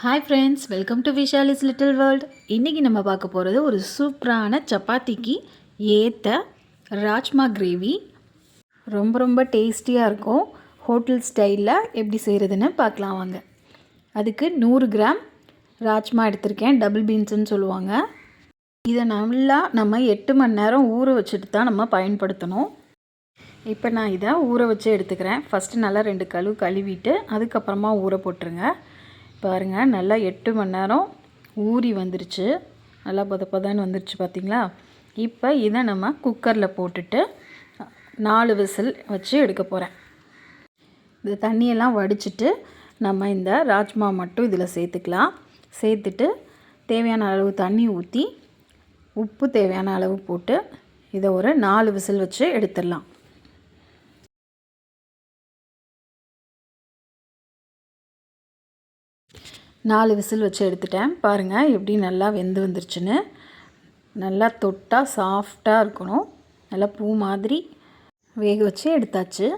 Hi friends, welcome to Vishali's little world. இன்றைக்கி நம்ம பார்க்க போகிறது ஒரு சூப்பரான சப்பாத்திக்கு ஏற்ற ராஜ்மா கிரேவி. ரொம்ப டேஸ்டியாக இருக்கும். ஹோட்டல் ஸ்டைலில் எப்படி செய்கிறதுன்னு பார்க்கலாம் வாங்க. அதுக்கு 100 கிராம் ராஜ்மா எடுத்திருக்கேன். டபுள் பீன்ஸுன்னு சொல்லுவாங்க. இதை நல்லா நம்ம 8 மணி நேரம் ஊற வச்சுட்டு தான் நம்ம பயன்படுத்தணும். இப்போ நான் இதை ஊற வச்சு எடுத்துக்கிறேன். ஃபஸ்ட்டு நல்லா 2 கழுவிட்டு அதுக்கப்புறமா ஊற போட்டுருங்க. பாருங்கள், நல்லா 8 மணி நேரம் ஊறி வந்துருச்சு. நல்லா பதன்னு வந்துருச்சு பார்த்திங்களா. இப்போ இதை நம்ம குக்கரில் போட்டுட்டு 4 விசில் வச்சு எடுக்க போகிறேன். இந்த தண்ணியெல்லாம் வடிச்சிட்டு நம்ம இந்த ராஜ்மா மட்டும் இதில் சேர்த்துக்கலாம். சேர்த்துட்டு தேவையான அளவு தண்ணி ஊற்றி உப்பு தேவையான அளவு போட்டு இதை ஒரு 4 விசில் வச்சு எடுத்துடலாம். நாலு விசில் வச்சு எடுத்துட்டேன். பாருங்கள் எப்படி நல்லா வெந்து வந்துருச்சுன்னு. நல்லா தொட்டால் சாஃப்டாக இருக்கணும். நல்லா பூ மாதிரி வேக வச்சு எடுத்தாச்சு.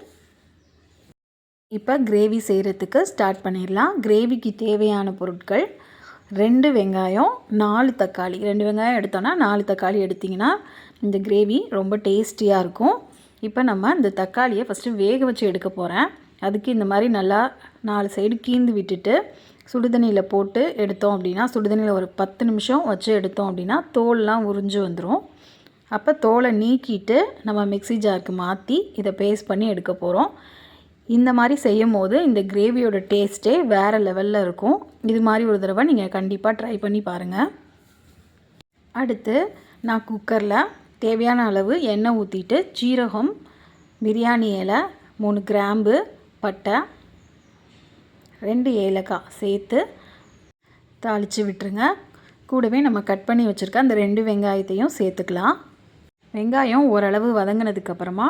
இப்போ கிரேவி செய்கிறதுக்கு ஸ்டார்ட் பண்ணிடலாம். கிரேவிக்கு தேவையான பொருட்கள் 2 வெங்காயம், 4 தக்காளி. 2 வெங்காயம் எடுத்தோன்னா 4 தக்காளி எடுத்திங்கன்னா இந்த கிரேவி ரொம்ப டேஸ்டியாக இருக்கும். இப்போ நம்ம இந்த தக்காளியை ஃபஸ்ட்டு வேக வச்சு எடுக்க போகிறேன். அதுக்கு இந்த மாதிரி நல்லா 4 சைடு கீந்து விட்டுட்டு சுடுதண்ணியில் போட்டு எடுத்தோம் அப்படின்னா, சுடுதண்ணியில் ஒரு 10 நிமிஷம் வச்சு எடுத்தோம் அப்படின்னா தோல்லாம் உறிஞ்சு வந்துடும். அப்போ தோலை நீக்கிட்டு நம்ம மிக்ஸி ஜாருக்கு மாற்றி இதை பேஸ்ட் பண்ணி எடுக்க போகிறோம். இந்த மாதிரி செய்யும் போது இந்த கிரேவியோட டேஸ்ட்டே வேறு லெவலில் இருக்கும். இது மாதிரி ஒரு தடவை நீங்கள் கண்டிப்பாக ட்ரை பண்ணி பாருங்கள். அடுத்து நான் குக்கரில் தேவையான அளவு எண்ணெய் ஊற்றிட்டு ஜீரகம், பிரியாணி இலை, 3 கிராம்பு, பட்டை, 2 ஏலக்காய் சேர்த்து தாளித்து விட்டுருங்க. கூடவே நம்ம கட் பண்ணி வச்சுருக்க அந்த 2 வெங்காயத்தையும் சேர்த்துக்கலாம். வெங்காயம் ஓரளவு வதங்கினதுக்கப்புறமா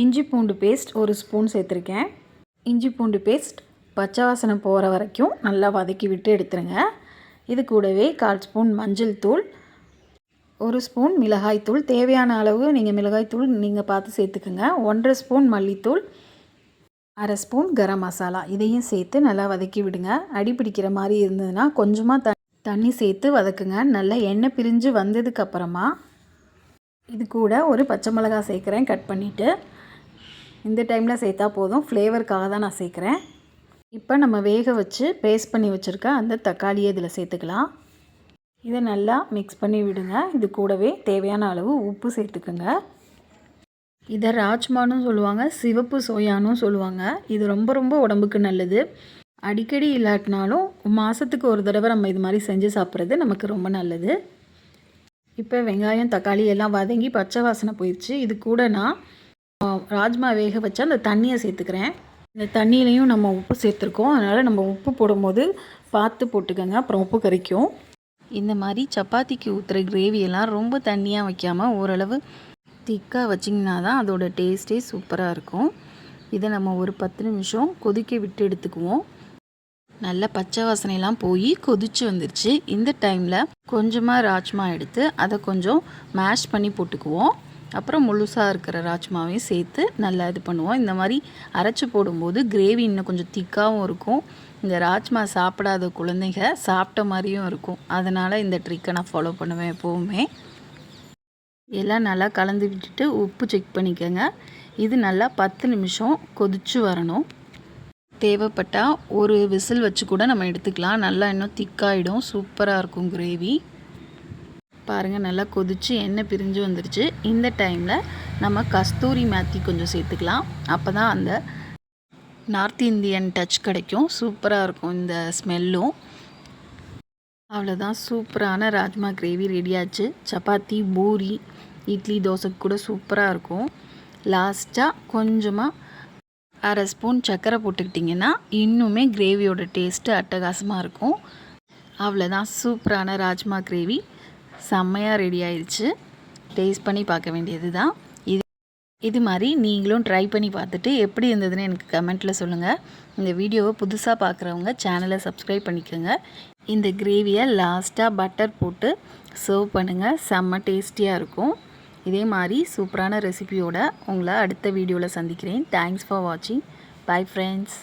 இஞ்சி பூண்டு பேஸ்ட் 1 ஸ்பூன் சேர்த்துருக்கேன். இஞ்சி பூண்டு பேஸ்ட் பச்சை வாசனை போகிற வரைக்கும் நல்லா வதக்கி விட்டு எடுத்துருங்க. இது கூடவே 1/4 ஸ்பூன் மஞ்சள் தூள், 1 ஸ்பூன் மிளகாய் தூள். தேவையான அளவு நீங்கள் மிளகாய் தூள் நீங்கள் பார்த்து சேர்த்துக்குங்க. 1/2 ஸ்பூன் மல்லித்தூள், 1/2 ஸ்பூன் கரம் மசாலா. இதையும் சேர்த்து நல்லா வதக்கி விடுங்க. அடி பிடிக்கிற மாதிரி இருந்ததுன்னா கொஞ்சமாக தண்ணி சேர்த்து வதக்குங்க. நல்லா எண்ணெய் பிரிஞ்சு வந்ததுக்கப்புறமா இது கூட ஒரு பச்சை மிளகாய் சேர்க்குறேன் கட் பண்ணிவிட்டு. இந்த டைமில் சேர்த்தா போதும், ஃப்ளேவருக்காக தான் நான் சேர்க்குறேன். இப்போ நம்ம வேக வச்சு பேஸ்ட் பண்ணி வச்சுருக்க அந்த தக்காளியை இதில் சேர்த்துக்கலாம். இதை நல்லா மிக்ஸ் பண்ணி விடுங்க. இது கூடவே தேவையான அளவு உப்பு சேர்த்துக்குங்க. இதை ராஜ்மான்னு சொல்லுவாங்க, சிவப்பு சோயானும் சொல்லுவாங்க. இது ரொம்ப உடம்புக்கு நல்லது. அடிக்கடி இல்லாட்டினாலும் மாதத்துக்கு ஒரு தடவை நம்ம இது மாதிரி செஞ்சு சாப்பிட்றது நமக்கு ரொம்ப நல்லது. இப்போ வெங்காயம் தக்காளி எல்லாம் வதங்கி பச்சை வாசனை போயிடுச்சு. இது கூட நான் ராஜ்மா வேக வச்சா அந்த தண்ணியை சேர்த்துக்கிறேன். இந்த தண்ணியிலையும் நம்ம உப்பு சேர்த்துருக்கோம். அதனால் நம்ம உப்பு போடும்போது பார்த்து போட்டுக்கோங்க, அப்புறம் உப்பு கறிக்கும். இந்த மாதிரி சப்பாத்திக்கு ஊற்றுற கிரேவியெல்லாம் ரொம்ப தண்ணியாக வைக்காமல் ஓரளவு திக்காக வச்சிங்கன்னா தான் அதோட டேஸ்ட்டே சூப்பராக இருக்கும். இதை நம்ம ஒரு 10 நிமிஷம் கொதிக்க விட்டு எடுத்துக்குவோம். நல்ல பச்சை வாசனையெல்லாம் போய் கொதிச்சு வந்துருச்சு. இந்த டைமில் கொஞ்சமாக ராஜ்மா எடுத்து அதை கொஞ்சம் மேஷ் பண்ணி போட்டுக்குவோம். அப்புறம் முழுசாக இருக்கிற ராஜ்மாவையும் சேர்த்து நல்லா இது பண்ணுவோம். இந்த மாதிரி அரைச்சி போடும்போது கிரேவி இன்னும் கொஞ்சம் திக்காகவும் இருக்கும். இந்த ராஜ்மா சாப்பிடாத குழந்தைங்க சாப்பிட்ட மாதிரியும் இருக்கும். அதனால் இந்த ட்ரிக்கை நான் ஃபாலோ பண்ணுவேன் எப்போவுமே. எல்லாம் நல்லா கலந்து விட்டுட்டு உப்பு செக் பண்ணிக்கோங்க. இது நல்லா 10 நிமிஷம் கொதிச்சு வரணும். தேவைப்பட்டால் ஒரு விசில் வச்சு கூட நம்ம எடுத்துக்கலாம். நல்லா இன்னும் திக்காயிடும், சூப்பராக இருக்கும் கிரேவி. பாருங்கள், நல்லா கொதிச்சு எண்ணெய் பிரிஞ்சு வந்துருச்சு. இந்த டைமில் நம்ம கஸ்தூரி மேத்தி கொஞ்சம் சேர்த்துக்கலாம். அப்போ தான் அந்த நார்த் இந்தியன் டச் கிடைக்கும். சூப்பராக இருக்கும் இந்த ஸ்மெல்லும். அவ்வளோதான், சூப்பரான ராஜ்மா கிரேவி ரெடியாச்சு. சப்பாத்தி, பூரி, இட்லி, தோசைக்கு கூட சூப்பராக இருக்கும். லாஸ்ட்டாக கொஞ்சமாக 1/2 ஸ்பூன் சர்க்கரை போட்டுக்கிட்டிங்கன்னா இன்னுமே கிரேவியோட டேஸ்ட்டு அட்டகாசமாக இருக்கும். அவ்வளோதான், சூப்பரான ராஜ்மா கிரேவி செம்மையாக ரெடி ஆயிடுச்சு. டேஸ்ட் பண்ணி பார்க்க வேண்டியது தான். இது மாதிரி நீங்களும் ட்ரை பண்ணி பார்த்துட்டு எப்படி இருந்ததுன்னு எனக்கு கமெண்ட்டில் சொல்லுங்கள். இந்த வீடியோவை புதுசாக பார்க்குறவங்க சேனலை சப்ஸ்கிரைப் பண்ணிக்கோங்க. இந்த கிரேவியை லாஸ்ட்டாக பட்டர் போட்டு சர்வ் பண்ணுங்கள். செம்ம டேஸ்டியாக இருக்கும். இதே மாதிரி சூப்பரான ரெசிபியோட உங்களை அடுத்த வீடியோவில் சந்திக்கிறேன். தேங்க்ஸ் ஃபார் வாட்சிங். Bye friends.